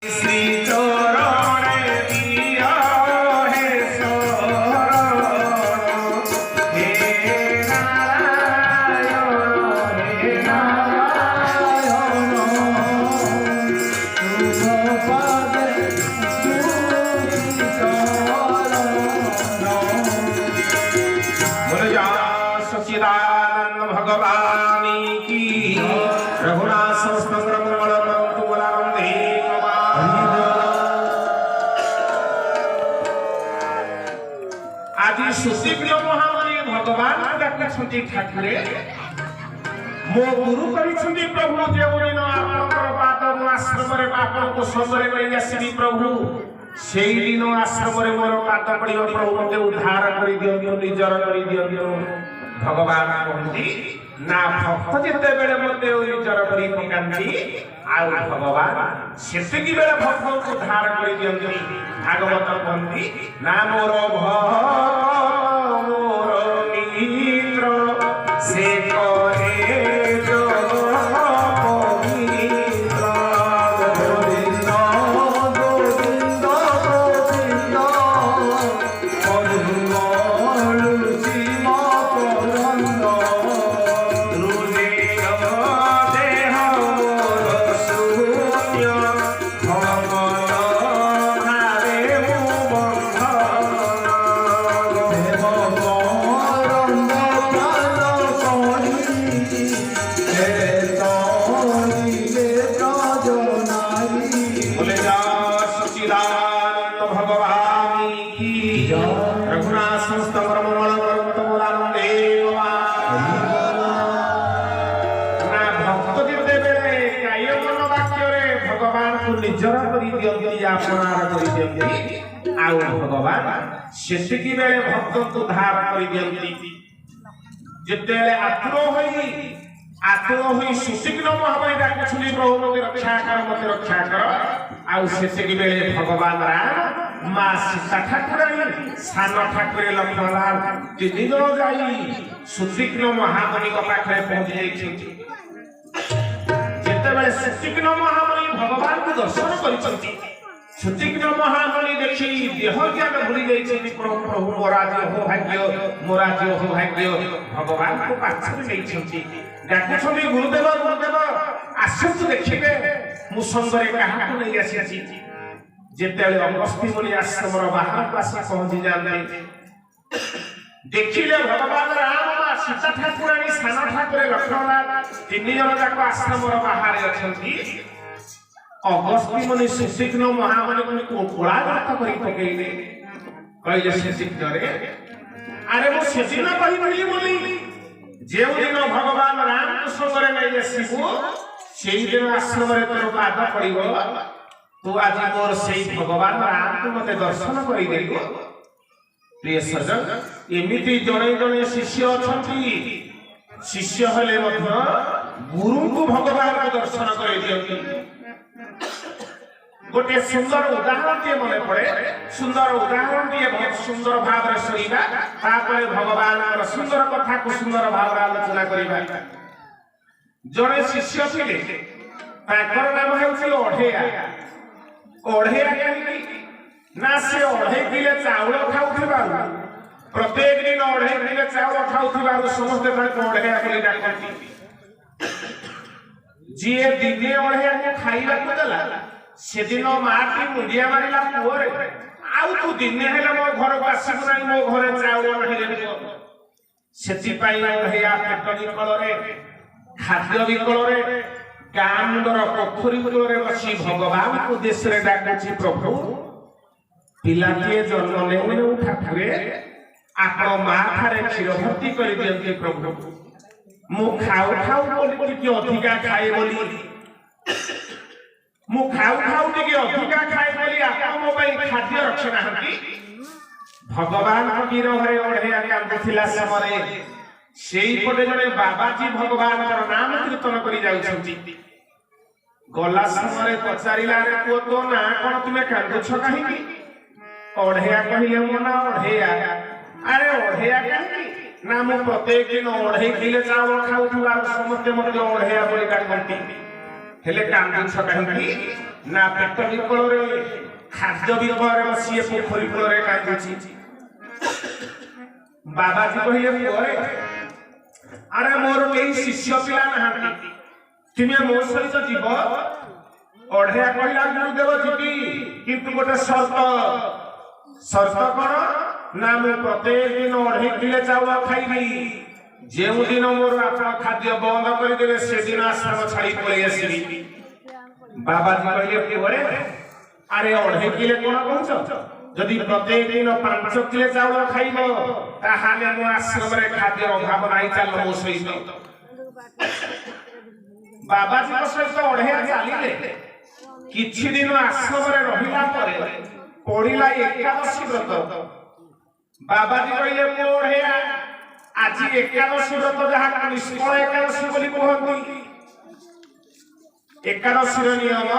श्री चरण दिया है शरण हे नारायण तुम पद बोले जा सच्चिदानंद भगवान की रघुनाथ समस्त मंगल करतु बोलावंदे आज सुशील महामुनि भगवान डाकुछंती ठाकुरे मो गुरु करिछंती प्रभु जेउदिन आपनकर पाद मो आश्रम रे आपनको संगरे करि आसीबी प्रभु सेई दिन आश्रम रे मोर पाद पड़ियो प्रभु मते उद्धार करि दियो निजर करि दियो भगवान कहंती ना भक्त जेते बेले मते निजर करि पकांती आ भगवान सेतिकी बेले भक्त को उद्धार करि दियंती भागवत कहंती ना मोर मोर मित्र से करे जो पवित्र गोविंद गोविंद गोविंद पदुमलु सीम करंद हृदय देह मोर शून्य भगवान भावे मु रघुनाथ समस्त मंगल करतु बोलावंदे ना भक्त जेते बेले काय मन वाक्य रे भगवान को निजर करि दियंती आपनार करि दियंती आ भगवान सेतिकी बेले भक्त को धार करि दियंती जेते बेले आत्रो होई सुशीघ्र महामुनि डाकुछली प्रभु मते रक्षा कर आ सेतिकी बेले भगवान राम मां सीता ठाकुराणी सान ठाकुरे लक्ष्मणलाल तीन जन जाई सुशीघ्र महामुनि पाखे पहुंच जाइछन्ति जेतेबेले सुशीघ्र महामुनि भगवान को दर्शन करिसन्ति सुशीघ्र महामुनि देखि देह ज्ञान भूली जाइछन्ति प्रभु मोराज्य हो भाग्य भगवान को पाछे लेइछन्ति डाकुछन्ति गुरुदेव आसन्तु देखिबे मु संगरे काहा को नै आसी जेतेले अगस्त्य मुनि आश्रम बाहर पास पहुंची जाते देखिले भगवान राम सीता ठाकुराणी सान ठाकुरे लक्ष्मणलाल तीन जन जाक आश्रम बाहर अछंती अगस्त्य मुनि सुशीघ्र महामुनि को कोलाघात करि पकेइले कहले सुशीघ्र रे अरे मो सेदिन कहिबली बोली जेउ दिन भगवान राम संगरे नै आसीबो सेई दिन आश्रम रे तोर पाद पड़िबो तू आज मोर से भगवान राम को मते दर्शन करि देबो प्रिय सजन एमिति जणे जणे शिष्य अछंती शिष्य हले मध्य गुरु को भगवान को दर्शन करि दियंती गोटे सुंदर उदाहरण के मने पड़े सुंदर उदाहरण दिए बहुत सुंदर भाव रे सुनिबा तापर भगवान और सुंदर कथा को सुंदर भाव रे आलोचना करिबा जणे शिष्य थिले ताकर नाम हेउछि ओढ़ेया ना से ओढ़े किले चाउल खाउथिबा प्रत्येक दिन ओढ़े किले चाउल खाउथिबा समस्त ओढ़ेया किले डाकती जिए दिने ओढ़ेया के खाइबा को देला से दिन माटी मुंडिया मारिला पुओरे आउ तू दिने हेले मो घर को आसीबु नै मो घरे चाउल ओढ़े सेति पाई ओढ़ेया पेट विकल रे खाद्य विकल रे कांदर पोखरी कूल बसी भगवान को देश रे डाकुची प्रभु पिलाटिए जन्म लेने ठाकुरे आपण मां थारे क्षीर भर्ती कर दियंती प्रभु मु खाऊ बोली कि अधिका खाए बोली मु खाऊ कि अधिका खाए बोली आपण मो पई खाद्य रक्षणा हंती भगवान गिर घरे ओढ़ेया कांदुथिला समरे सेई पटे जने बाबाजी भगवान नाम कीर्तन करि जाउछंती गला समय पचारिला रे को तो ना कोन तुमे कांदुछ काहीकी ओढ़ेया कहिले मो ना ओढ़ेया अरे ओढ़ेया काहीकी ना मु प्रत्येक दिन ओढ़े किले चावल खाउथुवा समस्त मते ओढ़ेया बोली डाकंती हेले कांदुछ काहीकी ନା ପେଟ ବିକଳରେ ଖାଦ୍ୟ ବିକଳରେ ବସି ପୋଖରୀ କୂଳରେ କାନ୍ଦୁଛି। ବାବାଜୀ କହିଲେ ପୁଅରେ ଆରେ ମୋର କେହି ଶିଷ୍ୟ ପିଲା ନାହାନ୍ତି, ତୁମେ ମୋ ସହିତ ଯିବ? ଅଢେୟା କହିଲା ଗୁରୁଦେବ ଯିବି, କିନ୍ତୁ ଗୋଟେ ସର୍ତ୍ତ। ସର୍ତ୍ତ କଣ? ନା ମୁଁ ପ୍ରତ୍ୟେକ ଦିନ 2.5 କିଲୋ ଚାଉଳ ଖାଇବି। ଯେଉଁ ଦିନ ମୋର ଆପଣ ଖାଦ୍ୟ ବନ୍ଦ କରିଦେବେ ସେଦିନ ଆଶ୍ରମ ଛାଡ଼ି ପଳେଇ ଆସିବି। ବାବାଜୀ କହିଲେ ପୁଅରେ ଆରେ 2.5 କିଲୋ କଣ କହୁଛ? ଯଦି ପ୍ରତ୍ୟେକ ଦିନ 5 କିଲୋ ଚାଉଳ ଖାଇବ ତାହେଲେ ମୋ ଆଶ୍ରମରେ ଖାଦ୍ୟ ଅଭାବ ନାହିଁ, ଚାଲ ମୋ ସହିତ। ବାବାଜୀଙ୍କ ସହିତ ଅଢେୟା ଚାଲିଲେ। କିଛି ଦିନ ଆଶ୍ରମରେ ରହିଲା ପରେ ପଡିଲା ଏକାଦଶୀ ବ୍ରତ। ବାବାଜୀ କହିଲେ ପୁଅ ଅଢେୟା ଆଜି ଏକାଦଶୀ ବ୍ରତ ଯାହାକୁ ନିଷ୍ଫଳ ଏକାଦଶୀ ବୋଲି କୁହନ୍ତି। ଏକାଦଶୀର ନିୟମ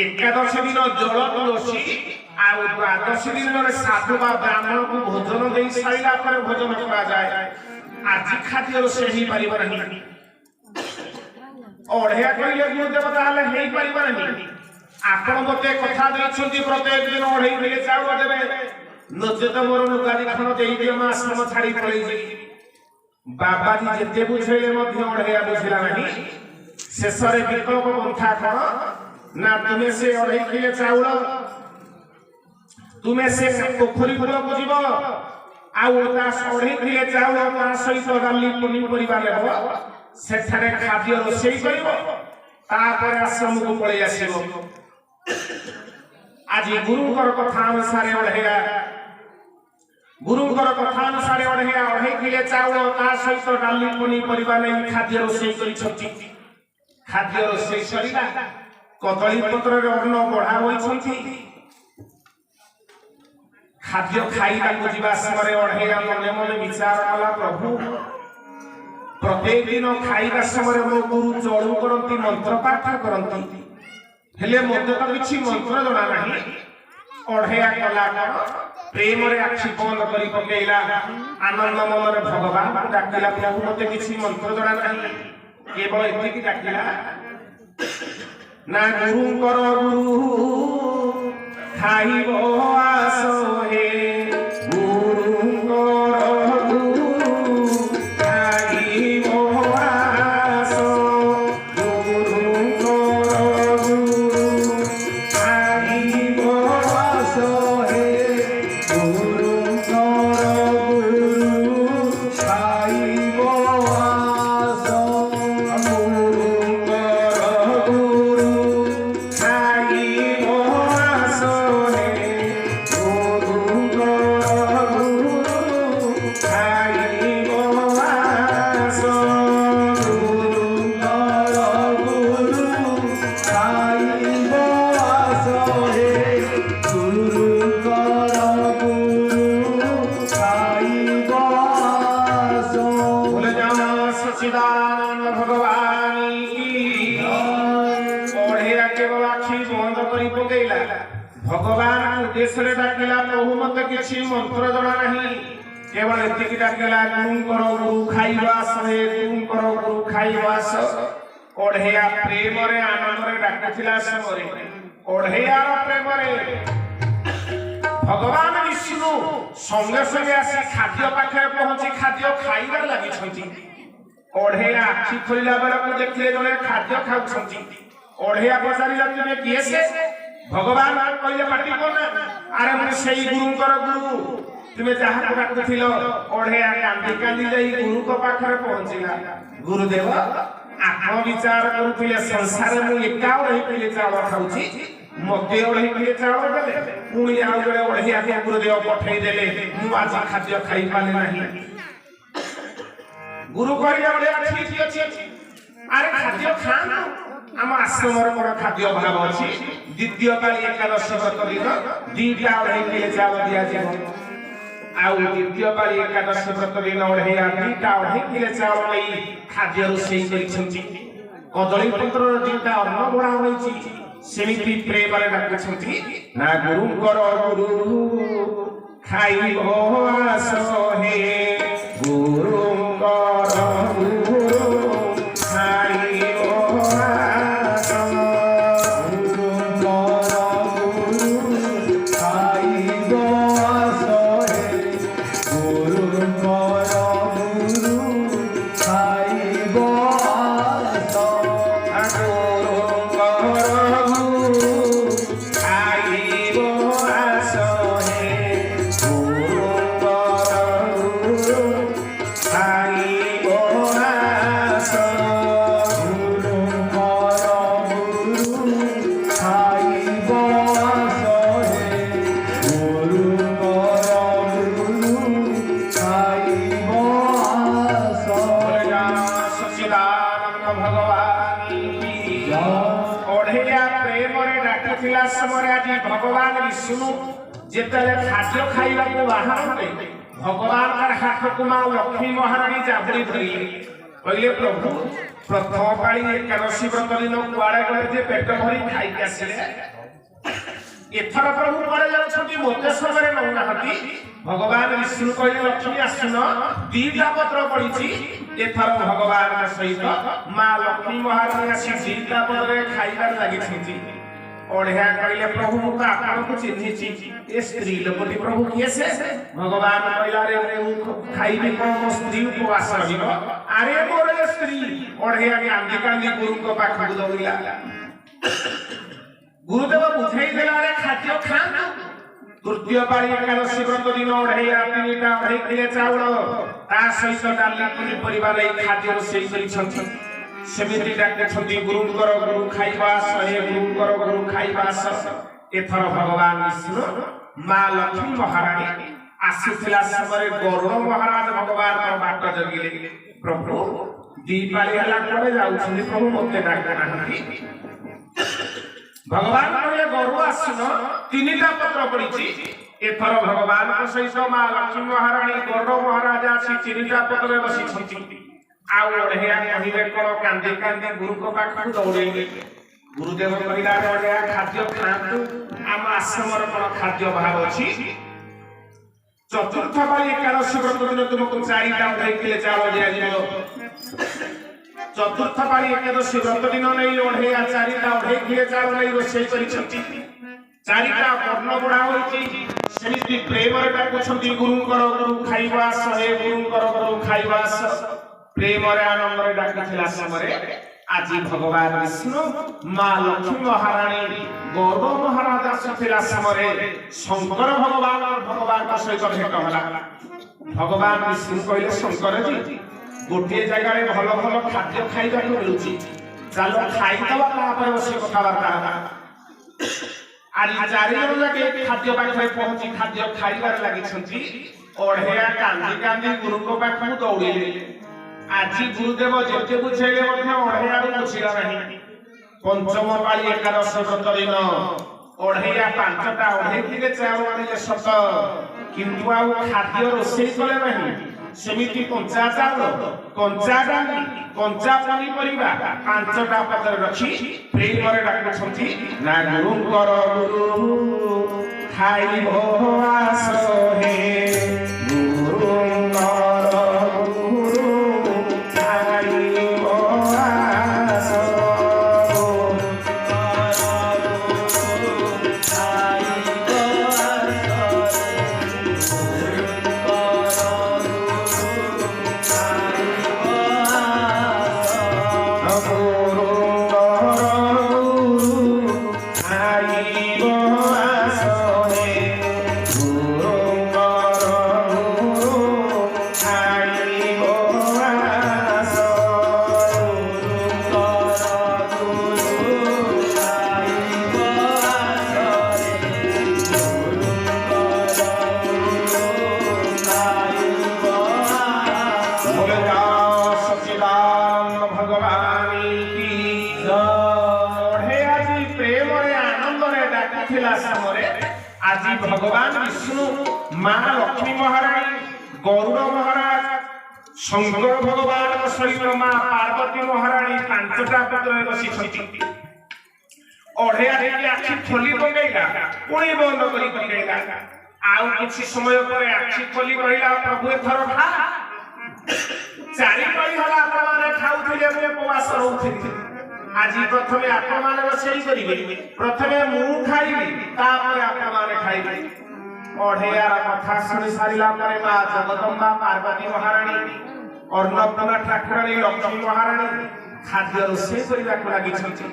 ଏକାଦଶୀ ଦିନ ଜଳ ତୁଳସୀ ଆଉ ଦ୍ୱାଦଶୀ ଦିନ ଜଣେ ସାଧୁ ବା ବ୍ରାହ୍ମଣକୁ ଭୋଜନ ଦେଇ ସାରିଲା ପରେ ଭୋଜନ କରାଯାଏ। ଆଜି ଖାଦ୍ୟ ରୋଷେଇ ହେଇପାରିବ ନାହିଁ। ଅଢେୟା କହିଲେ ଗୁରୁଦେବ ତାହେଲେ ହେଇପାରିବ ନାହିଁ। ଆପଣ ମତେ କଥା ଦେଇଛନ୍ତି ପ୍ରତ୍ୟେକ ଦିନ 2.5 କିଲୋ ଚାଉଳ ଦେବେ, ନଚେତ ମୋର ଲୁଗାଦି ଖଣ୍ଡ ଦେଇଦିଅ, ମୁଁ ଆଶ୍ରମ ଛାଡ଼ି ପଳେଇବି। ବାବାଜୀ ଯେତେ ବୁଝେଇଲେ ମଧ୍ୟ ଅଢେୟା ବୁଝିଲା ନାହିଁ। ଶେଷରେ ବିକଳ୍ପ ପନ୍ଥା କଣ? ନା ତୁମେ ସେ 2.5 କିଲୋ ଚାଉଳ ତୁମେ ସେ ପୋଖରୀ କୂଳକୁ ଯିବ, ଆଉ 2.5 କିଲୋ ଚାଉଳ ତା ସହିତ ଡାଲି ପନିପରିବା ନେବ, ସେଠାରେ ଖାଦ୍ୟ ରୋଷେଇ କରିବ, ତାପରେ ଆଶ୍ରମକୁ ପଳେଇ ଆସିବ। ଆଜି ଗୁରୁଙ୍କର କଥା ଅନୁସାରେ ଅଢେୟା 2.5 କିଲୋ ଚାଉଳ ତା ସହିତ ଡାଲି ପନିପରିବା ନେଇ ଖାଦ୍ୟ ରୋଷେଇ କରିଛନ୍ତି। ଖାଦ୍ୟ ରୋଷେଇ ସରିଲା, କଦଳୀ ପତ୍ରରେ ଅନ୍ନ ବଢା ହୋଇଛନ୍ତି। ଖାଦ୍ୟ ଖାଇବାକୁ ଯିବା ସମୟରେ ଅଢେୟା ମନେ ମନେ ବିଚାର କଲା, ପ୍ରଭୁ ପ୍ରତ୍ୟେକ ଦିନ ଖାଇବା ସମୟରେ ମୋ ଗୁରୁ ଚଳୁ କରନ୍ତି, ମନ୍ତ୍ର ପାଠ କରନ୍ତି, ହେଲେ ମୋତେ ତ କିଛି ମନ୍ତ୍ର ଜଣା ନାହିଁ। ଅଢେୟା କଲା କଣ? ପ୍ରେମରେ ଆଖି ବନ୍ଦ କରି ପକେଇଲା, ଆନନ୍ଦ ମନରେ ଭଗବାନଙ୍କୁ ଡାକିଲା, ପ୍ରଭୁ ମୋତେ କିଛି ମନ୍ତ୍ର ଜଣା ନାହିଁ। କେବଳ ଏତିକି ଡାକିଲା, ନା ଗୁରୁଙ୍କର ଗୁରୁ ଖାଇବ ଆସ ହେ, ଗୁରୁଙ୍କର ଗୁରୁ ଖାଇବ ଆସ, ଗୁରୁଙ୍କର ଗୁରୁ ଖାଇବ ଆସ ହେ, ଗୁରୁଙ୍କର ଗୁରୁ ଖାଇବ ଆସ, ଗୁରୁଙ୍କର ଗୁରୁ ଖାଇବ ଆସ ହେ, ଗୁରୁଙ୍କର ଗୁରୁ ଖାଇବ ଆସ, ଗୁରୁଙ୍କର ଗୁରୁ ଖାଇବ ଆସ ହେ, ଗୁରୁଙ୍କର ଗୁରୁ ଖାଇବ ଆସ। बोले जाओ सच्चिदानंद भगवान की। ଅଢେୟା କେବଳ ଆଖି ବନ୍ଦ କରି ପକେଇଲା, ଭଗବାନ ଉଦ୍ଦେଶ୍ୟରେ ଡାକିଲା, ପ୍ରଭୁ ମୋତେ କିଛି ମନ୍ତ୍ର ଜଣା ନାହିଁ। କେବଳ ଏତିକି ଡାକିଲା, ଗୁରୁଙ୍କର ଗୁରୁ ଖାଇବ ଆସ ହେ, ଗୁରୁଙ୍କର ଗୁରୁ ଖାଇବ ଆସ। ଅଢେୟା ପ୍ରେମରେ ଆନନ୍ଦରେ ଡାକିଥିଲା ସମୟରେ ଅଢେୟାର ପ୍ରେମରେ ଭଗବାନ ବିଷ୍ଣୁ ସଙ୍ଗେ ସଙ୍ଗେ ଆସି ଖାଦ୍ୟ ପାଖରେ ପହଞ୍ଚି ଖାଦ୍ୟ ଖାଇବାରେ ଲାଗିଛନ୍ତି। ଅଢେୟା ଆଖି ଖୋଲିଲା ବେଳକୁ ଦେଖିଲେ ଜଣେ ଖାଦ୍ୟ ଖାଉଛନ୍ତି। ଅଢେୟା ପଚାରିଲା, ତୁମେ କିଏ ସେ? ଭଗବାନ କହିଲେ, ପାଟି କନା, ଆରେ ମୁଁ ସେଇ ଗୁରୁଙ୍କର ଗୁରୁ, ତୁମେ ଯାହାକୁ ଡାକୁଥିଲ। ଅଢେୟା କାନ୍ଦି କାନ୍ଦି ଯାଇ ଗୁରୁଙ୍କ ପାଖରେ ପହଞ୍ଚିଲା। ଗୁରୁଦେବ ଆପଣ ବିଚାର କରୁଥିଲେ ସଂସାରରେ ମୁଁ ଏକା 2.5 କିଲୋ ଚାଉଳ ଖାଉଛି, ମୋତେ 2.5 କିଲୋ ଚାଉଳ ଦେଲେ, ପୁଣି ଆଉ ଜଣେ ଅଢେୟାକୁ ଗୁରୁଦେବ ପଠେଇ ଦେଲେ, ମୁଁ ଆଜି ଖାଦ୍ୟ ଖାଇପାରିଲି ନାହିଁ। ଗୁରୁ କହିଲେ, ଅଢେୟା ଠିକ ଅଛି, ଆରେ ଖାଦ୍ୟ ଖାଆନ୍ତୁ, ଆମ ଆଶ୍ରମରେ ବଡ଼ ଖାଦ୍ୟ ଅଭାବ ଅଛି। ଦ୍ୱିତୀୟ ପାଳି ଏକାଦଶୀ ବ୍ରତ ଦିନ 2ଟା 2.5 କିଲୋ ଚାଉଳ ଦିଆଯିବ, ଆଉ ଦ୍ୱିତୀୟ ପାଳି ଏକାଦଶୀ ବ୍ରତ ଦିନ ଅଢେୟା 2ଟା 2.5 କିଲୋ ଚାଉଳ ନେଇ ଖାଦ୍ୟ ରୋଷେଇ କରିଛନ୍ତି। କଦଳୀ ପତ୍ରର 2ଟା ଅନ୍ନ ବଢା ହୋଇଛି। ସେମିତି ପ୍ରେମରେ ଡାକୁଛନ୍ତି, ନା ଗୁରୁଙ୍କର ଗୁରୁ ଖାଇବ ଆସ ହେ, ଗୁରୁଙ୍କର ଗୁରୁ ଖାଇବ ଆସ, ଗୁରୁଙ୍କର समय आज भगवान विष्णु जेतले खाद्य खाइबाकू बाहरते भगवान का हाथ को मां लक्ष्मी महारानी जाबड़ी धरी कहले प्रभु प्रथम पाली एकादशी व्रत दिन कुआड़े गले जे पेट भरी खाई आसिले एथर प्रभु कुआड़े जाउछंती मोते समय नउनाहती भगवान विष्णु कहले लक्ष्मी आसुन दीटा पत्र पड़ीची एथर भगवान का सहित मां लक्ष्मी महारानी आसी दीटा पत्र खाइबार लागिछंती ओढ़िया कहले प्रभु मुका आपन को चिन्हिची ए स्त्री लोकटी प्रभु किए से भगवान कहला रे मु खाइबे को मो स्त्री उपवास रहिबो अरे मोर स्त्री ओढ़िया कांदी कांदी गुरु को पाख को दौड़िला गुरुदेव बुझाई देला रे खाद्य खान तृतीय पारी एकादशी व्रत दिन ओढ़िया तीनटा ओढ़ी किले चाउल ता सहित डाली पुरी परिवार ए खाद्य रोषेई करी छथि सेमिति डाके छथि गुरुंकर गुरु खाइबास हे गुरुंकर गुरु खाइबास एथर भगवान विष्णु मां लक्ष्मी महारानी आसीथिला समय गरुड़ महाराज भगवान को बाट जगिले प्रभु दीपाली हला कोले जाउछनी प्रभु मते डाके नाही भगवान कहले गरुड़ आसन तीनटा पत्र पड़ीची एथर भगवान को सहित मां लक्ष्मी महारानी गरुड़ महाराज आसी तीनटा पत्र बसी छथि आ ओढ़िया कहिबे कोन कांदी कांदी गुरु को पाखु दौड़ेले गुरुदेव कहिला ओढ़िया खाद्य खांतु आम आश्रमर कोन खाद्य भाव अछि चतुर्थ पाली एकादशी व्रत दिन तुमको चारिटा ओढ़े किले चावल दिया जिवो चतुर्थ पाली एकादशी व्रत दिन नै ओढ़िया चारिटा ओढ़े किले चावल नै रोषेई करि छथि चारिटा वर्ण बढा होइछि सेमिति प्रेम रे डाकुछथि गुरुंकर गुरु खाइबास हे गुरुंकर गुरु खाइबास प्रेम रे आनंद रे डाकिथिला समय आज भगवान विष्णु मां लक्ष्मी महारानी गौरव महाराज आसिथिला समय शंकर भगवान और भगवान का सहित भेट होला भगवान विष्णु कहले शंकर जी गोटे जगह रे भलो भलो खाद्य खाइबा को मिलुची चलो खाइ दबा ता पर बसी कथा वार्ता आज चारि जन जाके खाद्य पाखरे पहुंची खाद्य खाइबार लागि छथि ओढ़िया कांदी कांदी गुरु को पाखु दौड़िले आज गुरुदेव जेते बुझेले मध्य ओढ़िया बुझिला नहीं पंचम पाली एकादशी व्रत दिन ओढ़िया पांचटा ओढ़े किले चावल आनिले सत किंतु आ खाद्य रोषेई कले नहीं सेमिति कंचा चावल कंचा डाली कंचा पनी परिबा पांचटा पत्र रखी प्रेम रे डाकु छथि ना गुरुंकर गुरु खाइबो आसो हे गुरुंकर भगवान विष्णु मां लक्ष्मी महारानी गरुड़ महाराज शंकर भगवान सहित मां पार्वती महारानी पांचटा पत्र बसी छथि ओढ़िया रे आखि खोली पकेइला पुणी बंद करी पकेइला आउ किछि समय परे आखि खोली कहिला प्रभु एथर खा चारि पाई होला आपन माने खाउथिले उपवास रहउथिले आज प्रथमे आपन माने रोषेई करिवे प्रथमे मु खाइबी तापर आपन माने खाइबे ओढ़ियार कथा सुनि सारिला परे मां जगदम्बा पार्वती महारानी अन्नपूर्णा ठाकुरानी लक्ष्मी महारानी खाद्य रोषेई करिबा को लागि छथि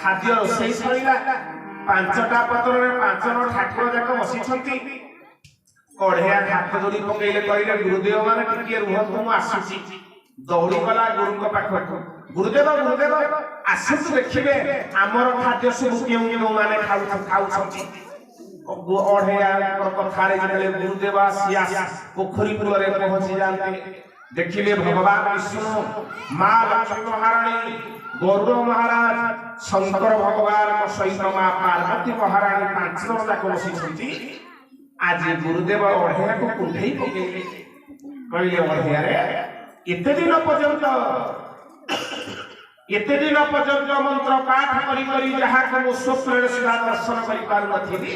खाद्य रोषेई सरिला पांचटा पत्र रे पांचन ठाकुर जाक बसी छथि ओढ़िया हाथ जोड़ी पकेइले कहिले गुरुदेव माने टिके रुहत मु आसीछि दौड़ी गला गुरु को पाखो गुरुदेव गुरुदेव आसु देखिबे हमर खाद्य सब केउ केउ माने खाउ छथि ओढ़िया कथा रे जले गुरुदेव आसिया पोखरी पुरे पहुंची जानते देखिले भगवान विष्णु मां लक्ष्मी महारानी ଗରୁଡ଼ ମହାରାଜ ଶଙ୍କର ଭଗବାନଙ୍କ ସହିତ ମା ପାର୍ବତୀ ମହାରାଣୀ 5 ଜଣ ଯାକ ବସିଛନ୍ତି। ଆଜି ଗୁରୁଦେବ ଅଢ଼େୟାକୁ କୁଣ୍ଢେଇ ପକେଇଲେ, କହିଲେ ଅଢ଼େୟାରେ ଏତେ ଦିନ ପର୍ଯ୍ୟନ୍ତ ମନ୍ତ୍ର ପାଠ କରି କରି ଯାହାକୁ ମୁଁ ସ୍ୱପ୍ନରେ ସୁଦ୍ଧା ଦର୍ଶନ କରିପାରୁନଥିଲି,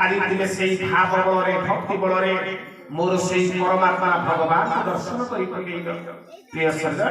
ଆଜି ଦିନେ ସେଇ ଭାବ ବଳରେ ଭକ୍ତି ବଳରେ ମୋର ସେଇ ପରମାତ୍ମା ଭଗବାନଙ୍କୁ ଦର୍ଶନ କରି ପକେଇଲ। ପ୍ରିୟ ସଜ୍ଜନ,